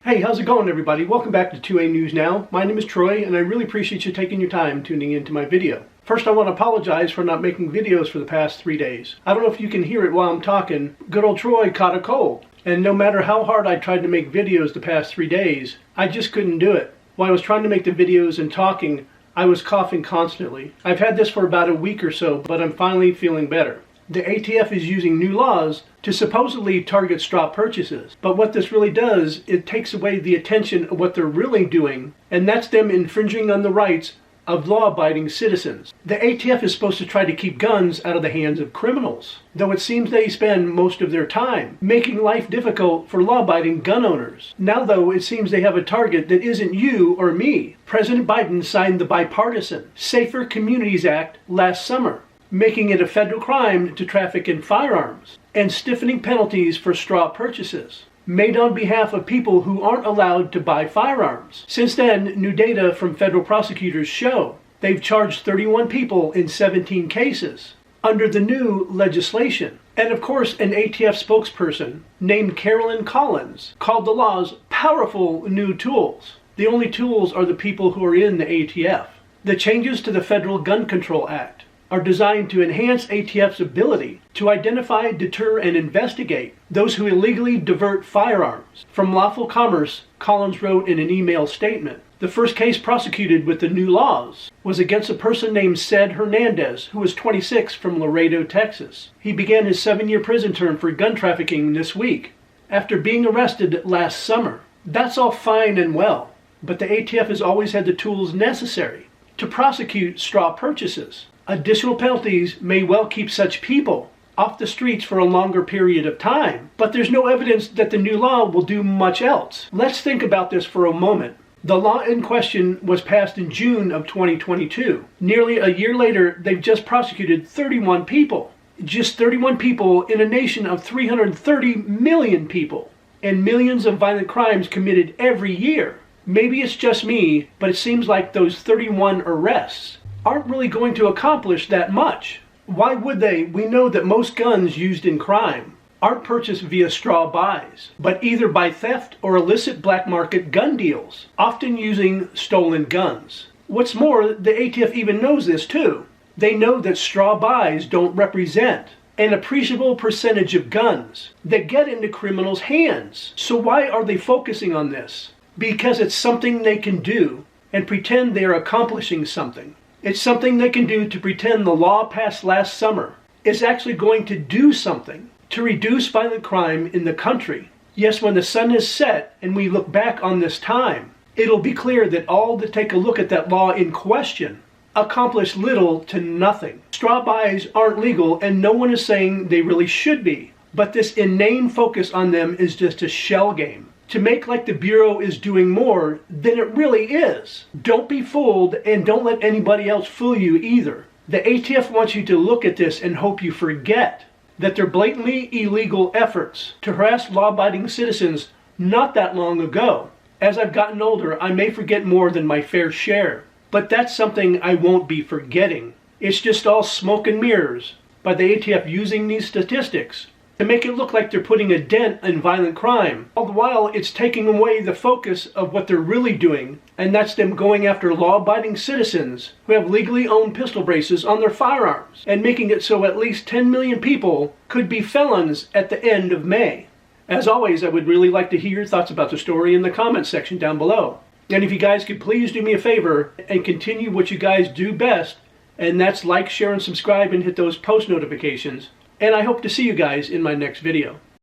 Hey, how's it going, everybody? Welcome back to 2A News Now. My name is Troy, and I really appreciate you taking your time tuning into my video. First, I want to apologize for not making videos for the past 3 days. I don't know if you can hear it while I'm talking. Good old Troy caught a cold. And no matter how hard I tried to make videos the past 3 days, I just couldn't do it. While I was trying to make the videos and talking, I was coughing constantly. I've had this for about a week or so, but I'm finally feeling better. The ATF is using new laws to supposedly target straw purchases. But what this really does, it takes away the attention of what they're really doing, and that's them infringing on the rights of law-abiding citizens. The ATF is supposed to try to keep guns out of the hands of criminals, though it seems they spend most of their time making life difficult for law-abiding gun owners. Now, though, it seems they have a target that isn't you or me. President Biden signed the Bipartisan Safer Communities Act last summer, making it a federal crime to traffic in firearms, and stiffening penalties for straw purchases, made on behalf of people who aren't allowed to buy firearms. Since then, new data from federal prosecutors show they've charged 31 people in 17 cases under the new legislation. And of course, an ATF spokesperson named Carolyn Collins called the laws powerful new tools. The only tools are the people who are in the ATF. The changes to the Federal Gun Control Act are designed to enhance ATF's ability to identify, deter, and investigate those who illegally divert firearms from lawful commerce, Collins wrote in an email statement. The first case prosecuted with the new laws was against a person named Ced Hernandez, who was 26 from Laredo, Texas. He began his 7-year prison term for gun trafficking this week after being arrested last summer. That's all fine and well, but the ATF has always had the tools necessary to prosecute straw purchases. Additional penalties may well keep such people off the streets for a longer period of time, but there's no evidence that the new law will do much else. Let's think about this for a moment. The law in question was passed in June of 2022. Nearly a year later, they've just prosecuted 31 people. Just 31 people in a nation of 330 million people, and millions of violent crimes committed every year. Maybe it's just me, but it seems like those 31 arrests aren't really going to accomplish that much. Why would they? We know that most guns used in crime aren't purchased via straw buys, but either by theft or illicit black market gun deals, often using stolen guns. What's more, the ATF even knows this too. They know that straw buys don't represent an appreciable percentage of guns that get into criminals' hands. So why are they focusing on this? Because it's something they can do and pretend they are accomplishing something. It's something they can do to pretend the law passed last summer is actually going to do something to reduce violent crime in the country. Yes, when the sun is set and we look back on this time, it'll be clear that all that take a look at that law in question accomplished little to nothing. Straw buys aren't legal, and no one is saying they really should be. But this inane focus on them is just a shell game to make like the Bureau is doing more than it really is. Don't be fooled, and don't let anybody else fool you either. The ATF wants you to look at this and hope you forget that their blatantly illegal efforts to harass law-abiding citizens not that long ago. As I've gotten older, I may forget more than my fair share, but that's something I won't be forgetting. It's just all smoke and mirrors by the ATF using these statistics to make it look like they're putting a dent in violent crime. All the while, it's taking away the focus of what they're really doing, and that's them going after law-abiding citizens who have legally owned pistol braces on their firearms, and making it so at least 10 million people could be felons at the end of May. As always, I would really like to hear your thoughts about the story in the comments section down below. And if you guys could please do me a favor and continue what you guys do best, and that's like, share, and subscribe, and hit those post notifications. And I hope to see you guys in my next video.